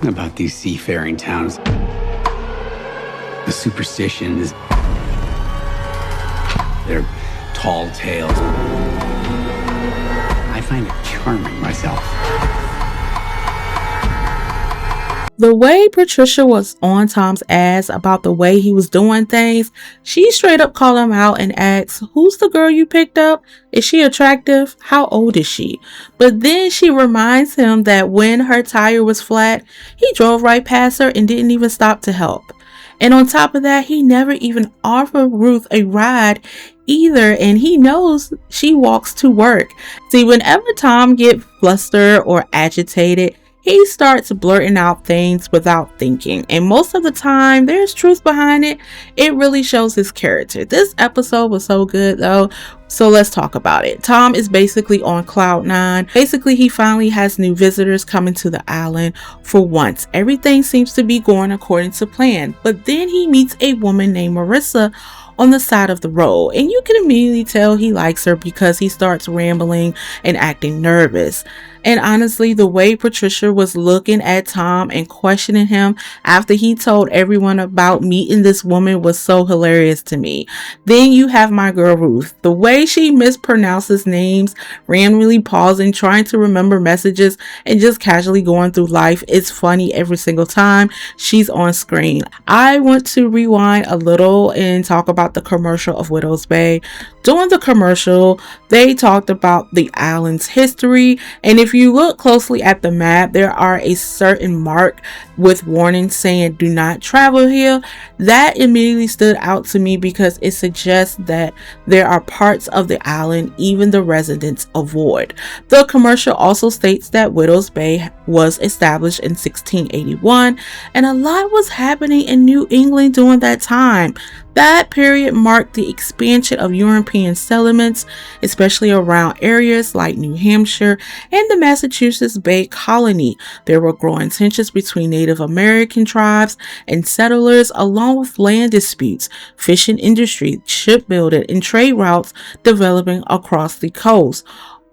about these seafaring towns. The superstitions, their tall tales. I find it charming myself. The way Patricia was on Tom's ass about the way he was doing things, she straight up called him out and asked, "Who's the girl you picked up? Is she attractive? How old is she?" But then she reminds him that when her tire was flat, he drove right past her and didn't even stop to help. And on top of that, he never even offered Ruth a ride either, and he knows she walks to work. See, whenever Tom gets flustered or agitated, he starts blurting out things without thinking, and most of the time there's truth behind it. It really shows his character. This episode was so good though, so let's talk about it. Tom is basically on cloud nine. Basically, he finally has new visitors coming to the island. For once, everything seems to be going according to plan, but then he meets a woman named Marissa on the side of the road, and you can immediately tell he likes her because he starts rambling and acting nervous. And honestly, the way Patricia was looking at Tom and questioning him after he told everyone about meeting this woman was so hilarious to me. Then you have my girl Ruth. The way she mispronounces names, randomly pausing, trying to remember messages, and just casually going through life is funny every single time she's on screen. I want to rewind a little and talk about the commercial of Widow's Bay. During the commercial, they talked about the island's history, and if you look closely at the map, there are a certain mark with warnings saying do not travel here. That immediately stood out to me because it suggests that there are parts of the island even the residents avoid. The commercial also states that Widow's Bay was established in 1681, and a lot was happening in New England during that time. That period marked the expansion of European settlements, especially around areas like New Hampshire and the Massachusetts Bay Colony. There were growing tensions between Native American tribes and settlers, along with land disputes, fishing industry, shipbuilding, and trade routes developing across the coast.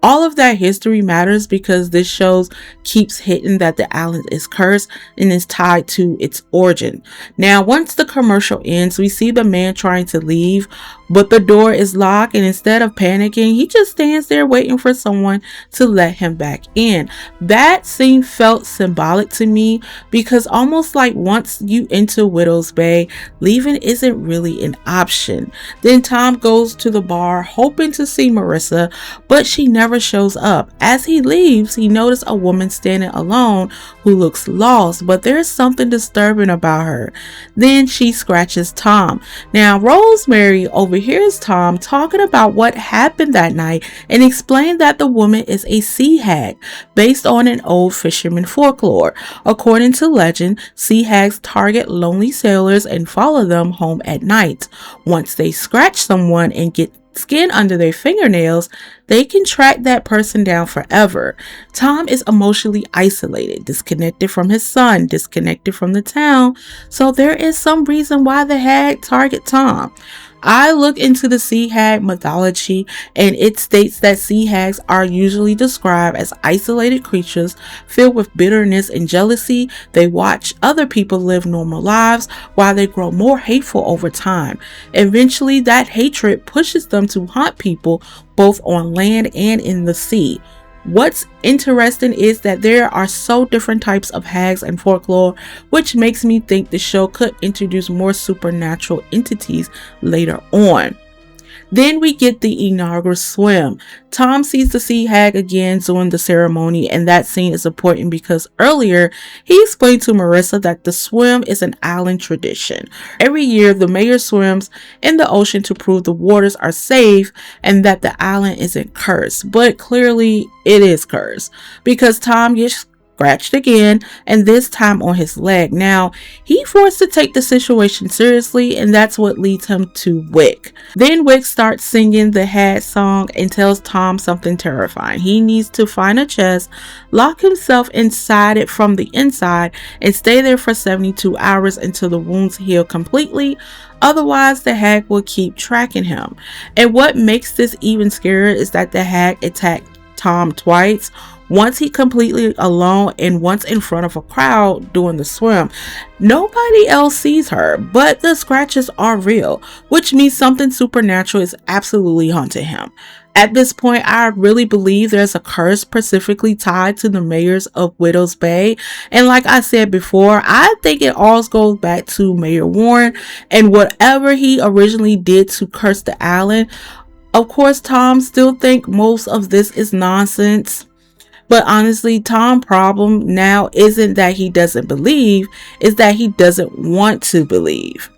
All of that history matters because this show keeps hitting that the island is cursed and is tied to its origin. Now, once the commercial ends, we see the man trying to leave, but the door is locked, and instead of panicking, he just stands there waiting for someone to let him back in. That scene felt symbolic to me because almost like once you enter Widow's Bay, leaving isn't really an option. Then Tom goes to the bar hoping to see Marissa, but she never shows up. As he leaves, he notices a woman standing alone who looks lost, but there's something disturbing about her. Then she scratches Tom. Now, Rosemary overhears Tom talking about what happened that night and explains that the woman is a Sea Hag, based on an old fisherman folklore. According to legend, Sea Hags target lonely sailors and follow them home at night. Once they scratch someone and get skin under their fingernails, they can track that person down forever. Tom is emotionally isolated, disconnected from his son, disconnected from the town, so there is some reason why the hag target Tom. I look into the Sea Hag mythology, and it states that Sea Hags are usually described as isolated creatures filled with bitterness and jealousy. They watch other people live normal lives while they grow more hateful over time. Eventually, that hatred pushes them to hunt people both on land and in the sea. What's interesting is that there are so different types of hags and folklore, which makes me think the show could introduce more supernatural entities later on. Then we get the inaugural swim. Tom sees the Sea Hag again during the ceremony, and that scene is important because earlier he explained to Marissa that the swim is an island tradition. Every year the mayor swims in the ocean to prove the waters are safe and that the island isn't cursed, but clearly it is cursed because Tom gets scratched again, and this time on his leg. Now, he forced to take the situation seriously, and that's what leads him to Wick. Then Wick starts singing the Hag song and tells Tom something terrifying. He needs to find a chest, lock himself inside it from the inside, and stay there for 72 hours until the wounds heal completely. Otherwise, the hag will keep tracking him. And what makes this even scarier is that the hag attacked Tom twice. Once he completely alone and once in front of a crowd doing the swim. Nobody else sees her, but the scratches are real, which means something supernatural is absolutely haunting him. At this point, I really believe there's a curse specifically tied to the mayors of Widow's Bay. And like I said before, I think it all goes back to Mayor Warren and whatever he originally did to curse the island. Of course, Tom still think most of this is nonsense. But honestly, Tom's problem now isn't that he doesn't believe, it's that he doesn't want to believe.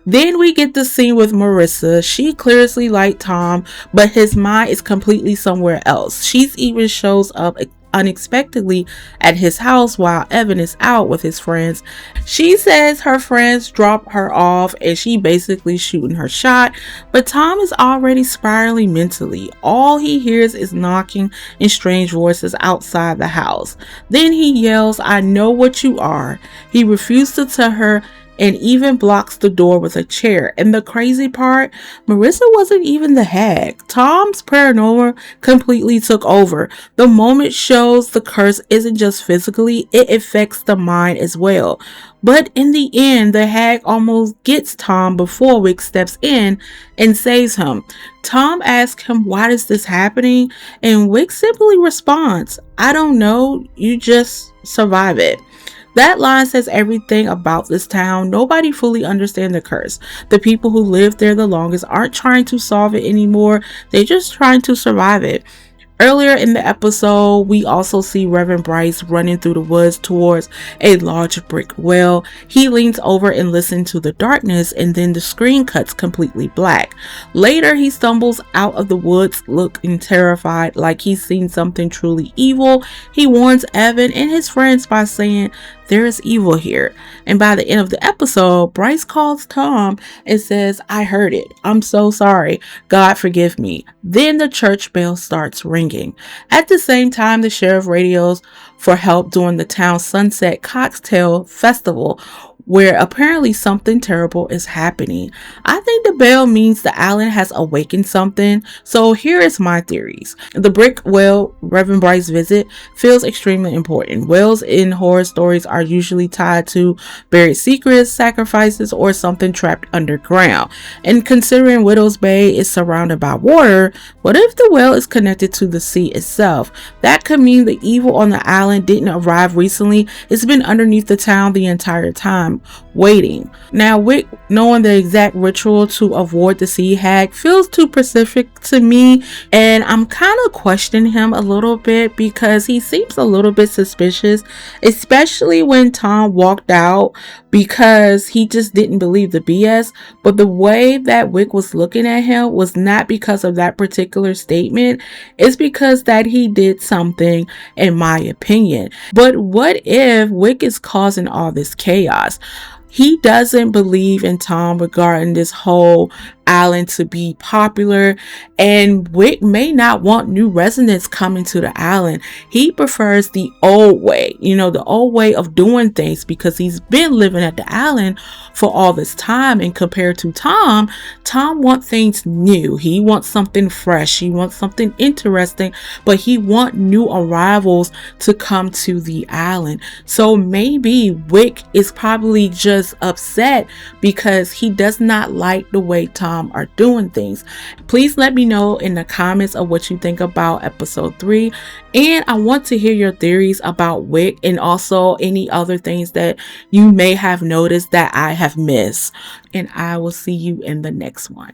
Then we get the scene with Marissa. She clearly liked Tom, but his mind is completely somewhere else. She even shows up unexpectedly at his house while Evan is out with his friends. She says her friends drop her off and she basically shooting her shot, but Tom is already spiraling mentally. All he hears is knocking and strange voices outside the house. Then he yells, "I know what you are." He refused to tell her and even blocks the door with a chair. And the crazy part, Marissa wasn't even the hag. Tom's paranoia completely took over. The moment shows the curse isn't just physically, it affects the mind as well. But in the end, the hag almost gets Tom before Wick steps in and saves him. Tom asks him, "Why is this happening?" And Wick simply responds, "I don't know, you just survive it." That line says everything about this town. Nobody fully understands the curse. The people who live there the longest aren't trying to solve it anymore. They're just trying to survive it. Earlier in the episode, we also see Reverend Bryce running through the woods towards a large brick well. He leans over and listens to the darkness, and then the screen cuts completely black. Later, he stumbles out of the woods looking terrified, like he's seen something truly evil. He warns Evan and his friends by saying, "There is evil here." And by the end of the episode, Bryce calls Tom and says, "I heard it. I'm so sorry. God forgive me." Then the church bell starts ringing. At the same time, the sheriff radios for help during the town's Sunset Cocktail Festival, where apparently something terrible is happening. I think the bell means the island has awakened something. So here is my theories. The brick well Reverend Bryce visit feels extremely important. Wells in horror stories are usually tied to buried secrets, sacrifices, or something trapped underground. And considering Widow's Bay is surrounded by water, what if the well is connected to the sea itself? That could mean the evil on the island didn't arrive recently. It's been underneath the town the entire time, waiting. Now, Wick knowing the exact ritual to avoid the Sea Hag feels too specific to me, and I'm kind of questioning him a little bit because he seems a little bit suspicious, especially when Tom walked out because he just didn't believe the BS. But the way that Wick was looking at him was not because of that particular statement. It's because that he did something, in my opinion. But what if Wick is causing all this chaos? He doesn't believe in Tom regarding this whole island to be popular, and Wick may not want new residents coming to the island. He prefers the old way, the old way of doing things, because he's been living at the island for all this time. And compared to Tom wants things new. He wants something fresh. He wants something interesting, but he wants new arrivals to come to the island. So maybe Wick is probably just upset because he does not like the way Tom are doing things. Please let me know in the comments of what you think about episode 3, and I want to hear your theories about Wick and also any other things that you may have noticed that I have missed. And I will see you in the next one.